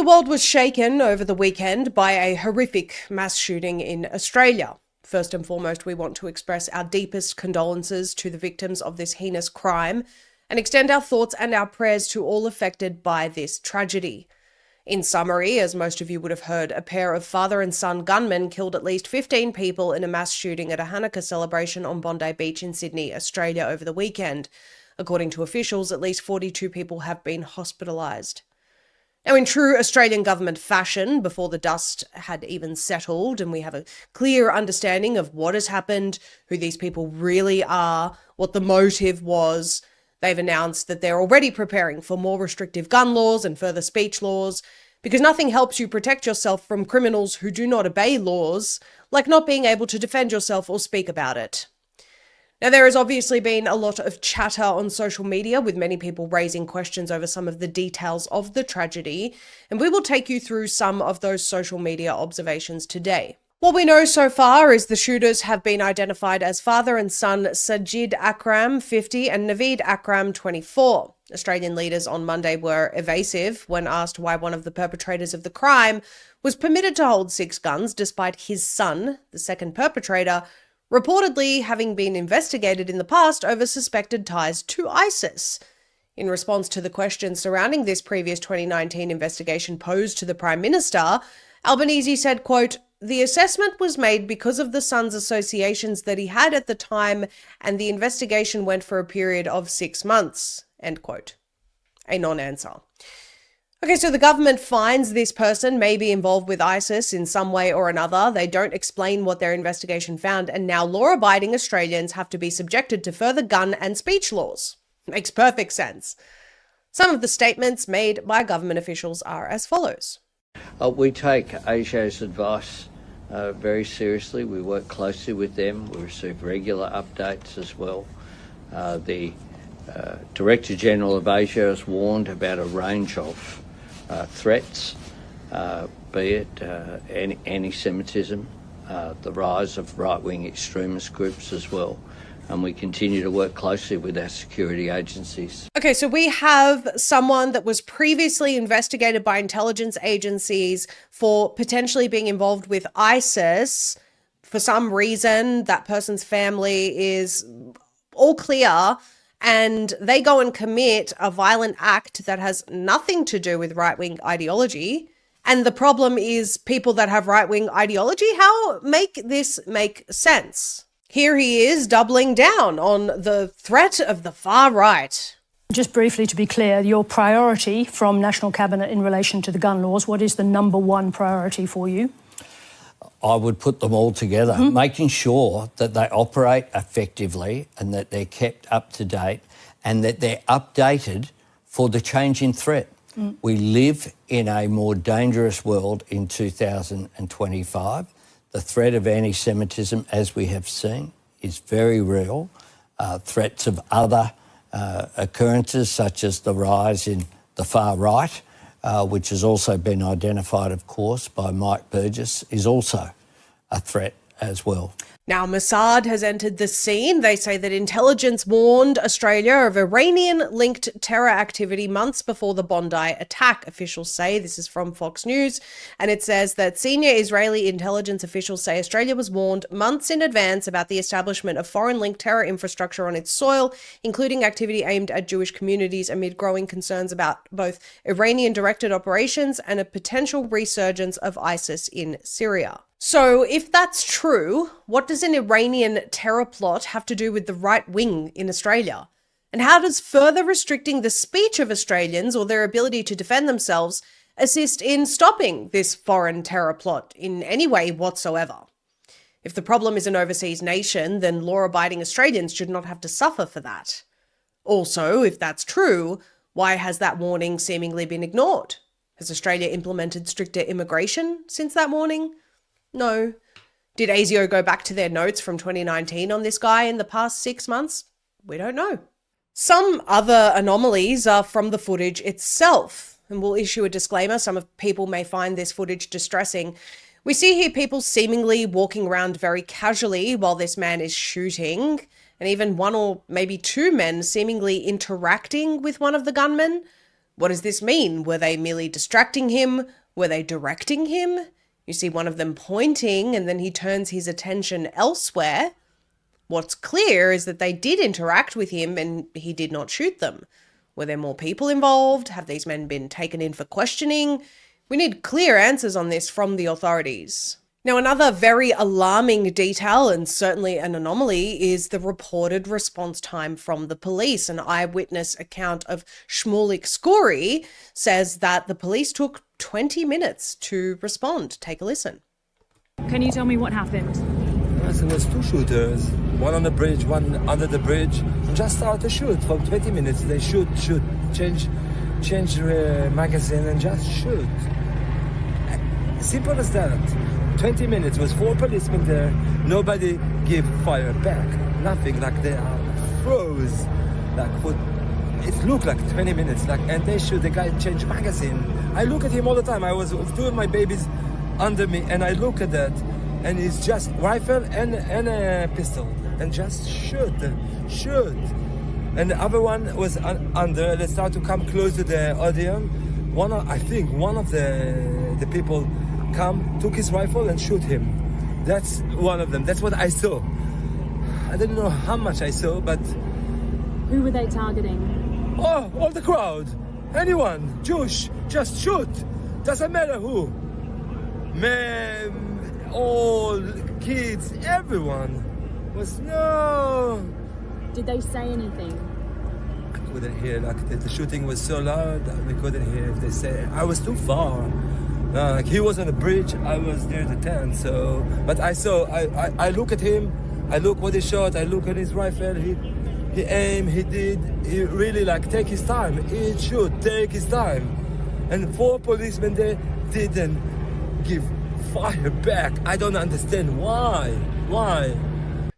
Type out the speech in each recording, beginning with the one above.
world was shaken over the weekend by a horrific mass shooting in Australia. First and foremost, we want to express our deepest condolences to the victims of this heinous crime and extend our thoughts and our prayers to all affected by this tragedy. In summary, as most of you would have heard, a pair of father and son gunmen killed at least 15 people in a mass shooting at a Hanukkah celebration on Bondi Beach in Sydney, Australia over the weekend. According to officials, at least 42 people have been hospitalised. Now, in true Australian government fashion, before the dust had even settled and we have a clear understanding of what has happened, who these people really are, what the motive was, they've announced that they're already preparing for more restrictive gun laws and further speech laws, because nothing helps you protect yourself from criminals who do not obey laws, like not being able to defend yourself or speak about it. Now, there has obviously been a lot of chatter on social media, with many people raising questions over some of the details of the tragedy, and we will take you through some of those social media observations today. What we know so far is the shooters have been identified as father and son Sajid Akram, 50, and Naveed Akram, 24. Australian leaders on Monday were evasive when asked why one of the perpetrators of the crime was permitted to hold 6 guns despite his son, the second perpetrator, reportedly having been investigated in the past over suspected ties to ISIS. In response to the questions surrounding this previous 2019 investigation posed to the Prime Minister, Albanese said, quote, "The assessment was made because of the son's associations that he had at the time, and the investigation went for a period of 6 months," end quote. A non-answer. Okay, so the government finds this person may be involved with ISIS in some way or another. They don't explain what their investigation found, and now law-abiding Australians have to be subjected to further gun and speech laws. Makes perfect sense. Some of the statements made by government officials are as follows. We take ASIO's advice very seriously. We work closely with them. We receive regular updates as well. The Director General of ASIO has warned about a range of threats, be it anti-Semitism, the rise of right-wing extremist groups as well. And we continue to work closely with our security agencies. Okay, so we have someone that was previously investigated by intelligence agencies for potentially being involved with ISIS. For some reason, that person's family is all clear, and they go and commit a violent act that has nothing to do with right-wing ideology. And the problem is people that have right-wing ideology. How make this make sense? Here he is doubling down on the threat of the far right. Just briefly, to be clear, your priority from National Cabinet in relation to the gun laws, what is the number one priority for you? I would put them all together, making sure that they operate effectively and that they're kept up to date and that they're updated for the changing threat. We live in a more dangerous world in 2025. The threat of anti-Semitism, as we have seen, is very real. Threats of other occurrences, such as the rise in the far right, which has also been identified, of course, by Mike Burgess, is also a threat as well. Now, Mossad has entered the scene. They say that intelligence warned Australia of Iranian-linked terror activity months before the Bondi attack, officials say. This is from Fox News. And it says that senior Israeli intelligence officials say Australia was warned months in advance about the establishment of foreign-linked terror infrastructure on its soil, including activity aimed at Jewish communities, amid growing concerns about both Iranian-directed operations and a potential resurgence of ISIS in Syria. So if that's true, what does an Iranian terror plot have to do with the right wing in Australia? And how does further restricting the speech of Australians or their ability to defend themselves assist in stopping this foreign terror plot in any way whatsoever? If the problem is an overseas nation, then law-abiding Australians should not have to suffer for that. Also, if that's true, why has that warning seemingly been ignored? Has Australia implemented stricter immigration since that warning? No. Did ASIO go back to their notes from 2019 on this guy in the past 6 months? We don't know. Some other anomalies are from the footage itself, and we'll issue a disclaimer. Some of people may find this footage distressing. We see here people seemingly walking around very casually while this man is shooting, and even one or maybe two men seemingly interacting with one of the gunmen. What does this mean? Were they merely distracting him? Were they directing him? You see one of them pointing and then he turns his attention elsewhere. What's clear is that they did interact with him and he did not shoot them. Were there more people involved? Have these men been taken in for questioning? We need clear answers on this from the authorities. Now, another very alarming detail, and certainly an anomaly, is the reported response time from the police. An eyewitness account of Shmulik Skoury says that the police took 20 minutes to respond. Take a listen. Can you tell me what happened? Yes, there was two shooters, one on the bridge, one under the bridge. Just started to shoot for 20 minutes. They shoot, change magazine and just shoot. Simple as that. 20 minutes, was 4 policemen there. Nobody gave fire back. Nothing, like they are froze. Like for, it looked like 20 minutes. Like, and they shoot. The guy changed magazine. I look at him all the time. I was doing my babies under me, and I look at that, and it's just rifle and a pistol, and just shoot. And the other one was under. They start to come close to the audience. I think one of the people took his rifle and shoot him. That's one of them. That's what I saw. I didn't know how much I saw, but... Who were they targeting? Oh, all the crowd. Anyone. Jewish. Just shoot. Doesn't matter who. Men, all, kids, everyone. Was no... Did they say anything? I couldn't hear. Like the shooting was so loud that we couldn't hear if they say. I was too far. Like he was on the bridge, I was near the tent, so... But I saw, I look at him, I look what he shot, I look at his rifle, he aimed, he really like take his time, he should take his time. And 4 policemen there didn't give fire back. I don't understand why.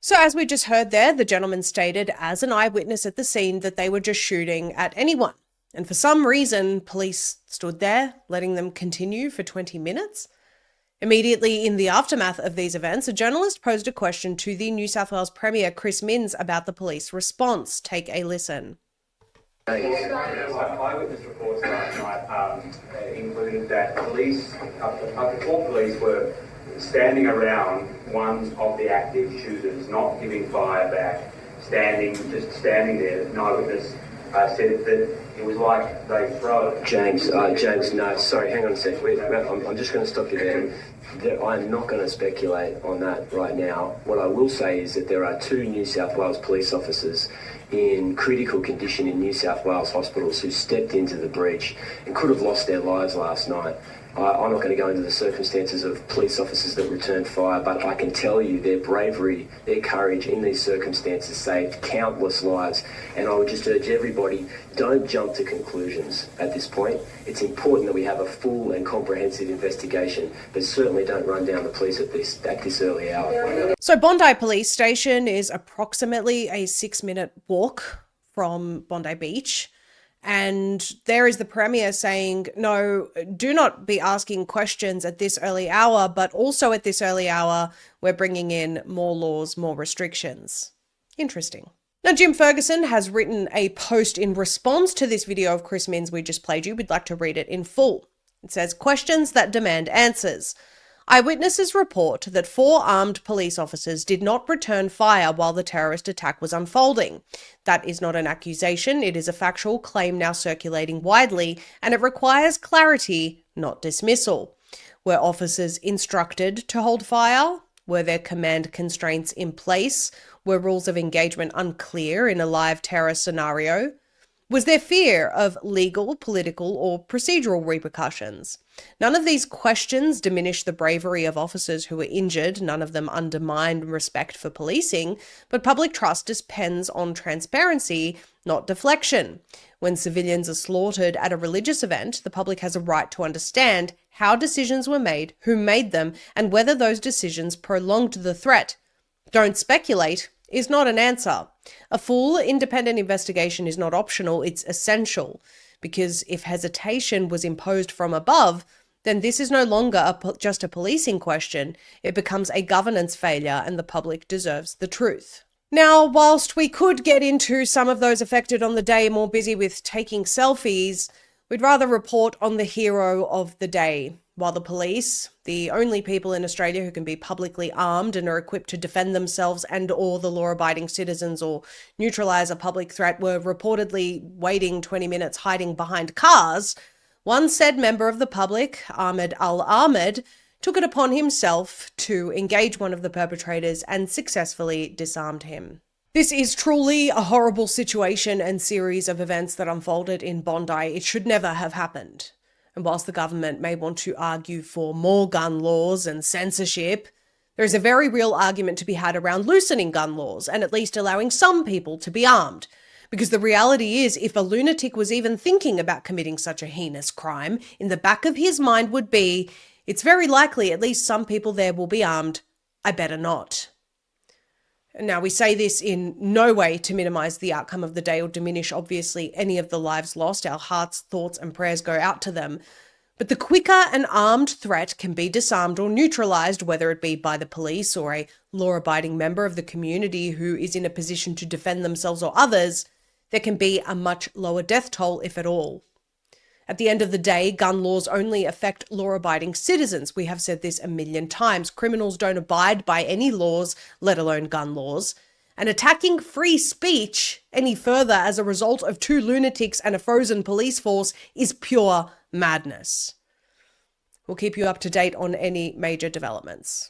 So as we just heard there, the gentleman stated as an eyewitness at the scene that they were just shooting at anyone. And for some reason, police stood there, letting them continue for 20 minutes. Immediately in the aftermath of these events, a journalist posed a question to the New South Wales Premier, Chris Minns, about the police response. Take a listen. Eyewitness reports last night included that police, up to 4 police were standing around one of the active shooters, not giving fire back, just standing there. An eyewitness said that it was like they froze. James, no, sorry, hang on a sec. I'm just going to stop you there. I'm not going to speculate on that right now. What I will say is that there are 2 New South Wales police officers in critical condition in New South Wales hospitals who stepped into the breach and could have lost their lives last night. I'm not going to go into the circumstances of police officers that returned fire, but I can tell you their bravery, their courage in these circumstances saved countless lives. And I would just urge everybody, don't jump to conclusions at this point. It's important that we have a full and comprehensive investigation, but certainly don't run down the police at this early hour. So Bondi Police Station is approximately a 6-minute walk from Bondi Beach. And there is the Premier saying, no, do not be asking questions at this early hour, but also at this early hour, we're bringing in more laws, more restrictions. Interesting. Now, Jim Ferguson has written a post in response to this video of Chris Minns we just played you. We'd like to read it in full. It says, questions that demand answers. Eyewitnesses report that 4 armed police officers did not return fire while the terrorist attack was unfolding. That is not an accusation, it is a factual claim now circulating widely, and it requires clarity, not dismissal. Were officers instructed to hold fire? Were there command constraints in place? Were rules of engagement unclear in a live terror scenario? Was there fear of legal, political, or procedural repercussions? None of these questions diminish the bravery of officers who were injured, none of them undermine respect for policing, but public trust depends on transparency, not deflection. When civilians are slaughtered at a religious event, the public has a right to understand how decisions were made, who made them, and whether those decisions prolonged the threat. Don't speculate is not an answer. A full independent investigation is not optional, it's essential. Because if hesitation was imposed from above, then this is no longer just a policing question. It becomes a governance failure and the public deserves the truth. Now, whilst we could get into some of those affected on the day more busy with taking selfies, We'd rather report on the hero of the day, while the police, the only people in Australia who can be publicly armed and are equipped to defend themselves and or the law-abiding citizens or neutralise a public threat, were reportedly waiting 20 minutes hiding behind cars. One said member of the public, Ahmed Al-Ahmed, took it upon himself to engage one of the perpetrators and successfully disarmed him. This is truly a horrible situation and series of events that unfolded in Bondi. It should never have happened. And whilst the government may want to argue for more gun laws and censorship, there is a very real argument to be had around loosening gun laws and at least allowing some people to be armed. Because the reality is, if a lunatic was even thinking about committing such a heinous crime, in the back of his mind would be, it's very likely at least some people there will be armed. I better not. Now, we say this in no way to minimise the outcome of the day or diminish, obviously, any of the lives lost. Our hearts, thoughts and prayers go out to them. But the quicker an armed threat can be disarmed or neutralised, whether it be by the police or a law-abiding member of the community who is in a position to defend themselves or others, there can be a much lower death toll, if at all. At the end of the day, gun laws only affect law-abiding citizens. We have said this a million times. Criminals don't abide by any laws, let alone gun laws. And attacking free speech any further as a result of two lunatics and a frozen police force is pure madness. We'll keep you up to date on any major developments.